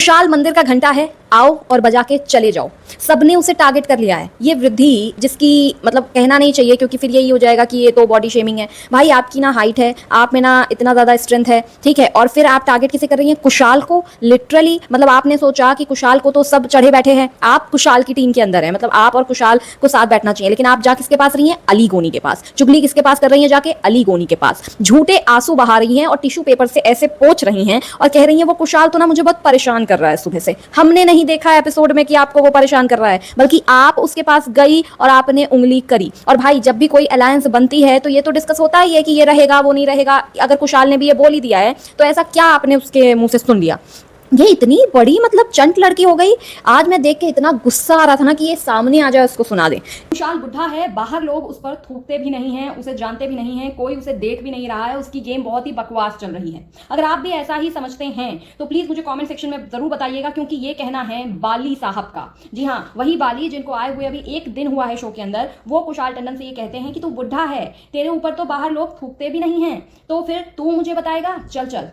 विशाल मंदिर का घंटा है, आओ और बजा के चले जाओ। सबने उसे टारगेट कर लिया है। ये वृद्धि जिसकी मतलब कहना नहीं चाहिए, क्योंकि फिर यही हो जाएगा कि ये तो बॉडी शेमिंग है। भाई आपकी ना हाइट है, आप में ना इतना ज़्यादा स्ट्रेंथ है, ठीक है, और फिर आप टारगेट किसे कर रही हैं? कुशाल को। लिटरली मतलब आपने सोचा कि कुशाल को तो सब चढ़े बैठे हैं, आप कुशाल की टीम के अंदर है, मतलब आप और कुशाल को साथ बैठना चाहिए, लेकिन आप जा किसके पास रही हैं? अली गोनी के पास। चुगली किसके पास कर रही हैं? जाके अली गोनी के पास। झूठे आंसू बहा रही हैं और टिश्यू पेपर से ऐसे पोंछ रही हैं और कह रही हैं वो कुशाल तो ना मुझे बहुत परेशान कर रहा है सुबह से। हमने नहीं देखा एपिसोड में कि आपको वो परेशान कर रहा है, बल्कि आप उसके पास गई और आपने उंगली करी। और भाई जब भी कोई अलायंस बनती है तो ये तो डिस्कस होता ही है कि ये रहेगा वो नहीं रहेगा। अगर कुशाल ने भी ये बोल ही दिया है तो ऐसा क्या आपने उसके मुंह से सुन लिया? ये इतनी बड़ी मतलब चंट लड़की हो गई। आज मैं देख के इतना गुस्सा आ रहा था ना कि ये सामने आ जाए उसको सुना दे। विशाल बुढ़ा है, बाहर लोग उस पर थूकते भी नहीं हैं, उसे जानते भी नहीं हैं, कोई उसे देख भी नहीं रहा है, उसकी गेम बहुत ही बकवास चल रही है। अगर आप भी ऐसा ही समझते हैं तो प्लीज मुझे कमेंट सेक्शन में जरूर बताइएगा, क्योंकि ये कहना है बाली साहब का। जी हाँ, वही बाली जिनको आए हुए अभी एक दिन हुआ है शो के अंदर, वो कुशाल टंडन से ये कहते हैं कि तू बुढ़ा है, तेरे ऊपर तो बाहर लोग थूकते भी नहीं हैं, तो फिर तू मुझे बताएगा, चल चल।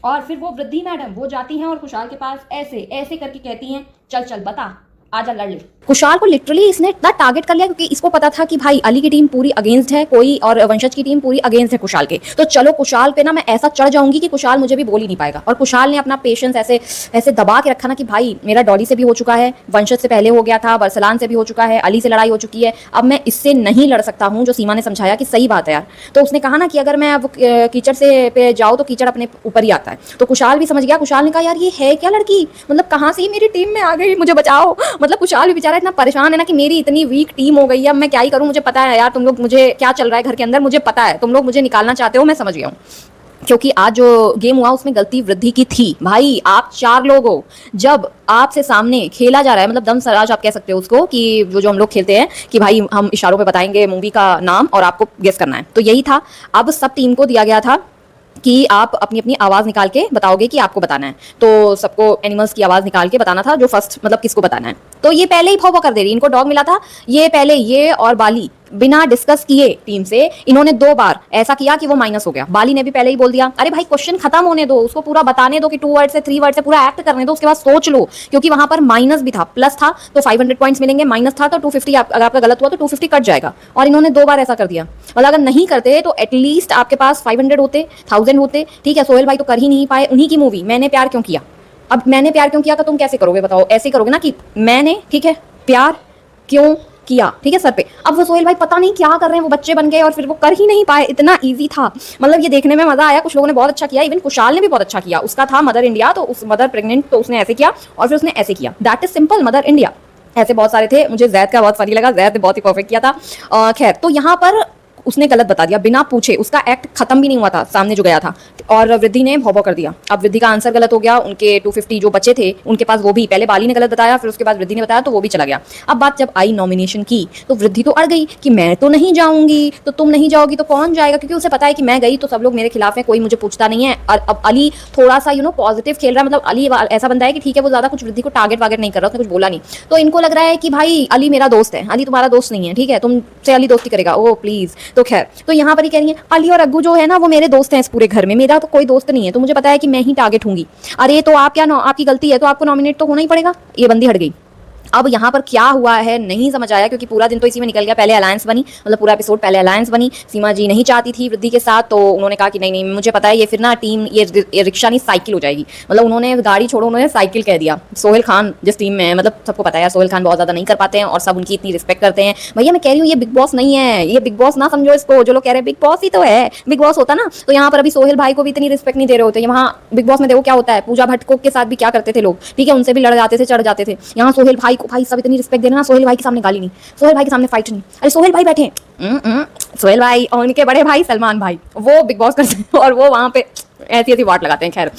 और फिर वो वृद्धि मैडम वो जाती हैं और कुशाल के पास ऐसे ऐसे करके कहती हैं, चल चल बता, आजा लड़ ले। कुशाल को लिटरली इसने इतना टारगेट कर लिया क्योंकि इसको पता था कि भाई अली की टीम पूरी अगेंस्ट है कोई, और वंशज की टीम पूरी अगेंस्ट है कुशाल के। तो चलो कुशाल पे ना मैं ऐसा चढ़ जाऊंगी कि कुशाल मुझे भी बोल ही नहीं पाएगा। और कुशाल ने अपना पेशेंस ऐसे ऐसे दबा के रखा ना कि भाई मेरा डॉली से भी हो चुका है, वंशज से पहले हो गया था, बरसलान से भी हो चुका है, अली से लड़ाई हो चुकी है, अब मैं इससे नहीं लड़ सकता हूँ। जो सीमा ने समझाया कि सही बात है यार, तो उसने कहा ना कि अगर मैं अब कीचड़ से पे जाऊँ तो कीचड़ अपने ऊपर ही आता है। तो कुशाल भी समझ गया। कुशाल ने कहा यार ये है क्या लड़की, मतलब कहाँ से मेरी टीम में आ गई, मुझे बचाओ। मतलब कुशाल भी बेचारा इतना परेशान है ना कि मेरी इतनी वीक टीम हो गई है, अब मैं क्या ही करूं। मुझे पता है यार तुम लोग, मुझे क्या चल रहा है घर के अंदर मुझे पता है, तुम लोग मुझे निकालना चाहते हो, मैं समझ गया हूं। क्योंकि आज जो गेम हुआ उसमें गलती वृद्धि की थी। भाई आप 4 लोग हो, जब आपसे सामने खेला जा रहा है, मतलब दम सराज आप कह सकते हो उसको, कि जो हम लोग खेलते हैं कि भाई हम इशारों पे बताएंगे मूवी का नाम और आपको गेस करना है, तो यही था। अब सब टीम को दिया गया था कि आप अपनी अपनी आवाज निकाल के बताओगे कि आपको बताना है। तो सबको एनिमल्स की आवाज निकाल के बताना था, जो फर्स्ट मतलब किसको बताना है। तो ये पहले ही भौं कर दे रही, इनको डॉग मिला था, ये पहले ये और बाली बिना डिस्कस किए टीम से इन्होंने 2 बार ऐसा किया कि वो माइनस हो गया। बाली ने भी पहले ही बोल दिया, अरे भाई क्वेश्चन खत्म होने दो, उसको पूरा बताने दो कि 2 वर्ड से 3 वर्ड से पूरा एक्ट करने दो, उसके बाद सोच लो। क्योंकि वहां पर माइनस भी था, प्लस था तो 500 पॉइंट्स मिलेंगे, माइनस था तो 250, अगर आपका गलत हुआ तो 250 कट जाएगा। और इन्होंने 2 बार ऐसा कर दिया। मतलब अगर नहीं करते तो एटलीस्ट आपके पास 500 होते, 1000 होते, ठीक है। सोहेल भाई तो कर ही नहीं पाए, उन्हीं की मूवी मैंने प्यार क्यों किया। अब मैंने प्यार क्यों किया का तुम कैसे करोगे बताओ? ऐसे करोगे ना कि मैंने, ठीक है, प्यार क्यों किया, ठीक है, सर पे। अब वो सोहेल भाई पता नहीं क्या कर रहे हैं, वो बच्चे बन गए और फिर वो कर ही नहीं पाए। इतना इजी था, मतलब ये देखने में मजा आया। कुछ लोगों ने बहुत अच्छा किया, इवन कुशाल ने भी बहुत अच्छा किया। उसका था मदर इंडिया, तो उस मदर प्रेग्नेंट, तो उसने ऐसे किया और फिर उसने ऐसे किया। That is simple, mother India. ऐसे बहुत सारे थे, मुझे जैद का बहुत फनी लगा, जैद ने बहुत ही परफेक्ट किया था। खैर, तो यहाँ पर उसने गलत बता दिया बिना पूछे, उसका एक्ट खत्म भी नहीं हुआ था सामने जो गया था, और वृद्धि ने भौं कर दिया। अब वृद्धि का आंसर गलत हो गया, उनके 250 जो बचे थे उनके पास, वो भी पहले बाली ने गलत बताया, फिर उसके बाद वृद्धि ने बताया, तो वो भी चला गया। अब बात जब आई नॉमिनेशन की तो वृद्धि तो अड़ गई कि मैं तो नहीं जाऊंगी, तो तुम नहीं जाओगी तो कौन जाएगा, क्योंकि उसे पता है कि मैं गई तो सब लोग मेरे खिलाफ है, कोई मुझे पूछता नहीं है। और अब अली थोड़ा सा पॉजिटिव खेल रहा है, मतलब अली ऐसा बंदा है कि ठीक है वो ज्यादा कुछ वृद्धि को टारगेट वागेट नहीं कर रहा, उसने कुछ बोला नहीं। तो इनको लग रहा है कि भाई अली मेरा दोस्त है, अली तुम्हारा दोस्त नहीं है, ठीक है, तुमसे अली दोस्ती करेगा, ओ प्लीज। तो खैर, तो यहाँ पर ही कह रही है अली और अग्गू जो है ना वो मेरे दोस्त हैं इस पूरे घर में, मेरा तो कोई दोस्त नहीं है, तो मुझे पता है कि मैं ही टारगेट होंगी। अरे तो आप क्या आपकी गलती है तो आपको नॉमिनेट तो होना ही पड़ेगा। ये बंदी हट गई। अब यहाँ पर क्या हुआ है नहीं समझ आया, क्योंकि पूरा दिन तो इसी में निकल गया। पहले अलायंस बनी, मतलब पूरा एपिसोड पहले अलायंस बनी। सीमा जी नहीं चाहती थी वृद्धि के साथ, तो उन्होंने कहा कि नहीं नहीं मुझे पता है ये फिर ना टीम ये रिक्शा नहीं साइकिल हो जाएगी। मतलब उन्होंने गाड़ी छोड़ो, उन्होंने साइकिल कह दिया। सोहेल खान जिस टीम में है, मतलब सबको पता है सोहेल खान बहुत ज्यादा नहीं कर पाते हैं और सब उनकी इतनी रिस्पेक्ट करते हैं। भैया मैं कह रही हूँ ये बिग बॉस नहीं है, ये बिग बॉस ना समझो इसको। जो लोग कह रहे हैं बिग बॉस ही तो है, बिग बॉस होता ना तो यहाँ पर अभी सोहेल भाई को भी इतनी रिस्पेक्ट नहीं दे रहे होते। वहाँ बिग बॉस में देखो क्या होता है, पूजा भट्ट के साथ भी क्या करते थे लोग, ठीक है, उनसे भी लड़ जाते थे, चढ़ जाते थे। यहाँ सोहेल भाई को भाई सब इतनी रिस्पेक्ट देना, सोहेल भाई के सामने गाली नहीं, सोहेल भाई के सामने फाइट नहीं। अरे सोहेल भाई बैठे, सोहेल भाई और उनके बड़े भाई सलमान भाई वो बिग बॉस करते हैं और वो वहां पे ऐसी ऐसी वाट लगाते हैं। खैर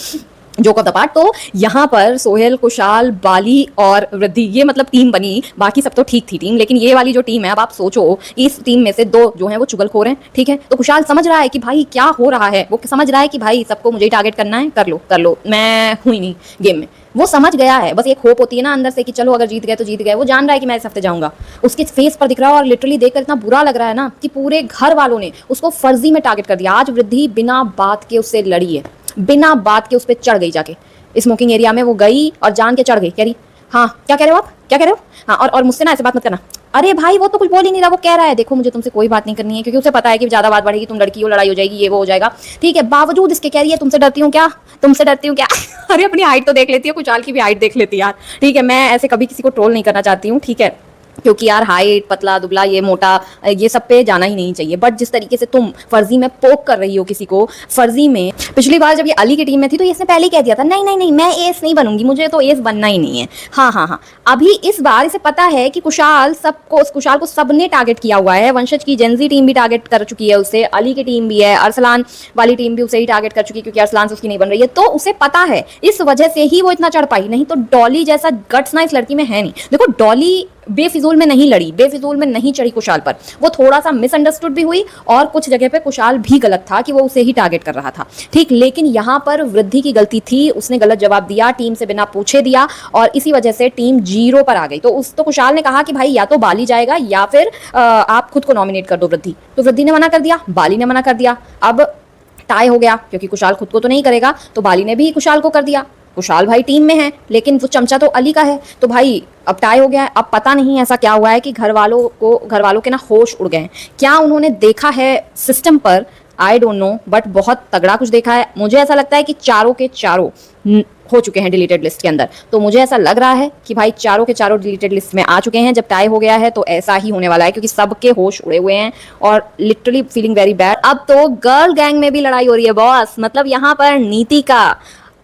जोक ऑफ द पार्ट, तो यहाँ पर सोहेल, कुशाल, बाली और वृद्धि ये मतलब टीम बनी। बाकी सब तो ठीक थी टीम, लेकिन ये वाली जो टीम है, अब आप सोचो इस टीम में से 2 जो है वो चुगलखोर हैं, ठीक है। तो कुशाल समझ रहा है कि भाई क्या हो रहा है, वो समझ रहा है कि भाई सबको मुझे ही टारगेट करना है, कर लो, मैं हुई नहीं गेम में। वो समझ गया है, बस एक होप होती है ना अंदर से कि चलो अगर जीत गए तो जीत गए। वो जान रहा है कि मैं इस हफ्ते जाऊंगा, उसके फेस पर दिख रहा है। और लिटरली देखकर इतना बुरा लग रहा है ना कि पूरे घर वालों ने उसको फर्जी में टारगेट कर दिया। आज वृद्धि बिना बात के उससे लड़ी है, बिना बात के उस पर चढ़ गई जाके। स्मोकिंग एरिया में वो गई और जान के चढ़ गई, कह रही हाँ क्या कह रहे हो आप, क्या कह रहे हो, हाँ और मुझसे ना ऐसे बात मत करना। अरे भाई वो तो कुछ बोल ही नहीं रहा, वो कह रहा है देखो मुझे तुमसे कोई बात नहीं करनी है, क्योंकि उसे पता है कि ज्यादा बात बढ़ेगी तुम लड़की हो, लड़ाई हो जाएगी, ये वो हो जाएगा, ठीक है। बावजूद इसके कह रही है तुमसे डरती हूँ क्या, तुमसे डरती हूँ क्या अरे अपनी हाइट तो देख लेती है, कुशाल की भी हाइट देख लेती है यार, ठीक है। मैं ऐसे कभी किसी को ट्रोल नहीं करना चाहती हूँ, ठीक है, क्योंकि यार हाइट, पतला दुबला, ये मोटा, ये सब पे जाना ही नहीं चाहिए। बट जिस तरीके से तुम फर्जी में पोक कर रही हो किसी को, फर्जी में, पिछली बार जब ये अली की टीम में थी तो इसने पहले ही कह दिया था नहीं नहीं नहीं मैं एस नहीं बनूंगी, मुझे तो एस बनना ही नहीं है। हाँ हाँ हाँ, अभी इस बार इसे पता है कि कुशाल को सबने टारगेट किया हुआ है, वंशज की जेंजी टीम भी टारगेट कर चुकी है उसे, अली की टीम भी है, अरसलान वाली टीम भी उसे ही टारगेट कर चुकी है, क्योंकि अरसलान से उसकी नहीं बन रही है, तो उसे पता है, इस वजह से ही वो इतना चढ़ पाई। नहीं तो डॉली जैसा गट्स ना इस लड़की में है नहीं। देखो डॉली बेफिजूल में नहीं लड़ी, बेफिजूल में नहीं चढ़ी कुशाल पर, वो थोड़ा सा मिसअंडरस्टूड भी हुई और कुछ जगह पे कुशाल भी गलत था कि वो उसे ही टारगेट कर रहा था, ठीक। लेकिन यहाँ पर वृद्धि की गलती थी, उसने गलत जवाब दिया, टीम से बिना पूछे दिया, और इसी वजह से टीम 0 पर आ गई। तो कुशाल ने कहा कि भाई या तो बाली जाएगा या फिर आप खुद को नॉमिनेट कर दो वृद्धि, तो वृद्धि ने मना कर दिया, बाली ने मना कर दिया। अब टाई हो गया, क्योंकि कुशाल खुद को तो नहीं करेगा, तो बाली ने भी कुशाल को कर दिया। कुशाल भाई टीम में है, लेकिन वो चमचा तो अली का है, तो भाई अब टाई हो गया है। अब पता नहीं ऐसा क्या हुआ है कि घर वालों के ना होश उड़ गए हैं, क्या उन्होंने देखा है सिस्टम पर, आई डोंट नो, बट बहुत तगड़ा कुछ देखा है। मुझे ऐसा लगता है कि चारों के चारों हो चुके हैं डिलीटेड लिस्ट के अंदर, तो मुझे ऐसा लग रहा है कि भाई चारों के चारों डिलीटेड लिस्ट में आ चुके हैं। जब टाई हो गया है तो ऐसा ही होने वाला है, क्योंकि सबके होश उड़े हुए हैं और लिटरली फीलिंग वेरी बैड। अब तो गर्ल गैंग में भी लड़ाई हो रही है बॉस, मतलब यहाँ पर नीति का,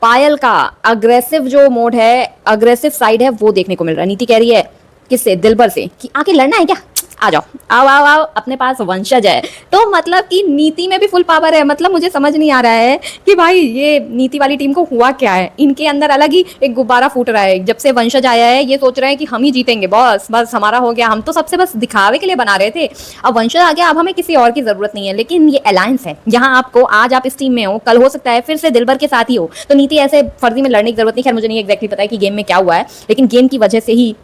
पायल का अग्रेसिव जो मोड है, अग्रेसिव साइड है, वो देखने को मिल रहा है। नीति कह रही है किससे, दिलबर से, कि आके लड़ना है क्या, आ जाओ, आओ आओ आओ, अपने पास वंशज है। तो मतलब कि नीति में भी फुल पावर है। मतलब मुझे समझ नहीं आ रहा है कि भाई ये नीति वाली टीम को हुआ क्या है, इनके अंदर अलग ही एक गुब्बारा फूट रहा है। जब से वंशज आया है ये सोच रहे हैं कि हम ही जीतेंगे, बस बस हमारा हो गया, हम तो सबसे बस दिखावे के लिए बना रहे थे, अब वंशज आ गया, अब हमें किसी और की जरूरत नहीं है। लेकिन ये अलायंस है, यहाँ आपको आज आप इस टीम में हो, कल हो सकता है फिर से दिलबर के साथ ही हो, तो नीति ऐसे फर्जी में लड़ने की जरूरत नहीं। खैर मुझे नहीं एक्जैक्टली पता है कि गेम में क्या हुआ है, लेकिन गेम की वजह से ही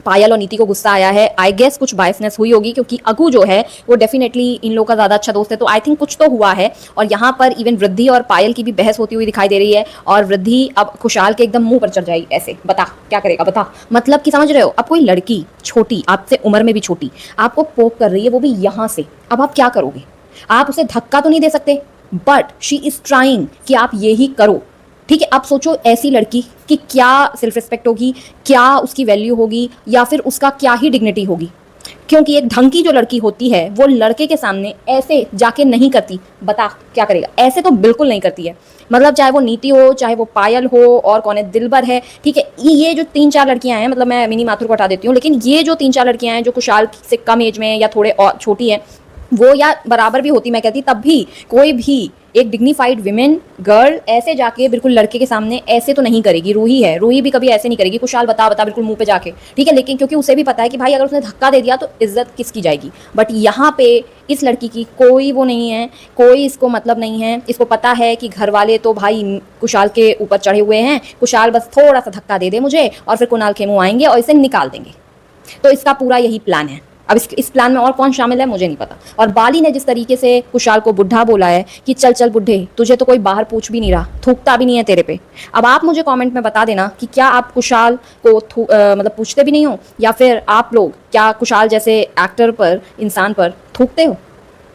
पायल और नीति को गुस्सा आया है। आई गेस कुछ बायसनेस हुई होगी, क्योंकि अगू जो है वो डेफिनेटली इन लोगों का ज्यादा अच्छा दोस्त है, तो आई थिंक कुछ तो हुआ है। और यहाँ पर इवन वृद्धि और पायल की भी बहस होती हुई दिखाई दे रही है, और वृद्धि अब खुशहाल के एकदम मुंह पर चढ़ जाएगी, ऐसे बता क्या करेगा बता। मतलब कि समझ रहे हो, अब कोई लड़की छोटी, आपसे उम्र में भी छोटी, आपको पोक कर रही है, वो भी यहाँ से, अब आप क्या करोगे? आप उसे धक्का तो नहीं दे सकते, बट शी इज ट्राइंग कि आप ये ही करो, ठीक है। अब सोचो ऐसी लड़की कि क्या सेल्फ रिस्पेक्ट होगी, क्या उसकी वैल्यू होगी, या फिर उसका क्या ही डिग्निटी होगी। क्योंकि एक ढंग की जो लड़की होती है वो लड़के के सामने ऐसे जाके नहीं करती, बता क्या करेगा, ऐसे तो बिल्कुल नहीं करती है। मतलब चाहे वो नीति हो, चाहे वो पायल हो, और कौन है, दिलबर है, ठीक है। ये जो 3-4 लड़कियां हैं, मतलब मैं मिनी माथुर को हटा देती हूँ, लेकिन ये जो 3-4 लड़कियां हैं जो कुशाल से कम एज में या थोड़े और छोटी है, वो या बराबर भी होती मैं कहती, तब भी कोई भी एक डिग्निफाइड विमेन गर्ल ऐसे जाके बिल्कुल लड़के के सामने ऐसे तो नहीं करेगी। रूही है, रूही भी कभी ऐसे नहीं करेगी, कुशाल बता बिल्कुल मुंह पे जाके, ठीक है। लेकिन क्योंकि उसे भी पता है कि भाई अगर उसने धक्का दे दिया तो इज्जत किसकी जाएगी। बट यहाँ पे इस लड़की की कोई वो नहीं है, कोई इसको मतलब नहीं है। इसको पता है कि घर वाले तो भाई कुशाल के ऊपर चढ़े हुए हैं, कुशाल बस थोड़ा सा धक्का दे दे मुझे और फिर कुणाल खेमू आएंगे और इसे निकाल देंगे। तो इसका पूरा यही प्लान है। अब इस प्लान में और कौन शामिल है मुझे नहीं पता। और बाली ने जिस तरीके से कुशाल को बुढ़ा बोला है कि चल चल बुढ़े, तुझे तो कोई बाहर पूछ भी नहीं रहा, थूकता भी नहीं है तेरे पे। अब आप मुझे कमेंट में बता देना कि क्या आप कुशाल को मतलब पूछते भी नहीं हो, या फिर आप लोग क्या कुशाल जैसे एक्टर पर, इंसान पर थूकते हो।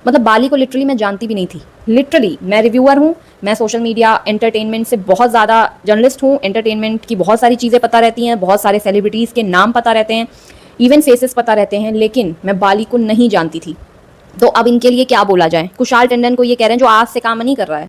मतलब बाली को लिटरली मैं जानती भी नहीं थी, लिटरली मैं रिव्यूअर हूँ, मैं सोशल मीडिया एंटरटेनमेंट से बहुत ज़्यादा जर्नलिस्ट हूँ, एंटरटेनमेंट की बहुत सारी चीज़ें पता रहती हैं, बहुत सारे सेलिब्रिटीज़ के नाम पता रहते हैं, इवन फेसेस पता रहते हैं, लेकिन मैं बाली को नहीं जानती थी। तो अब इनके लिए क्या बोला जाए। कुशाल टंडन को ये कह रहे हैं जो आज से काम नहीं कर रहा है,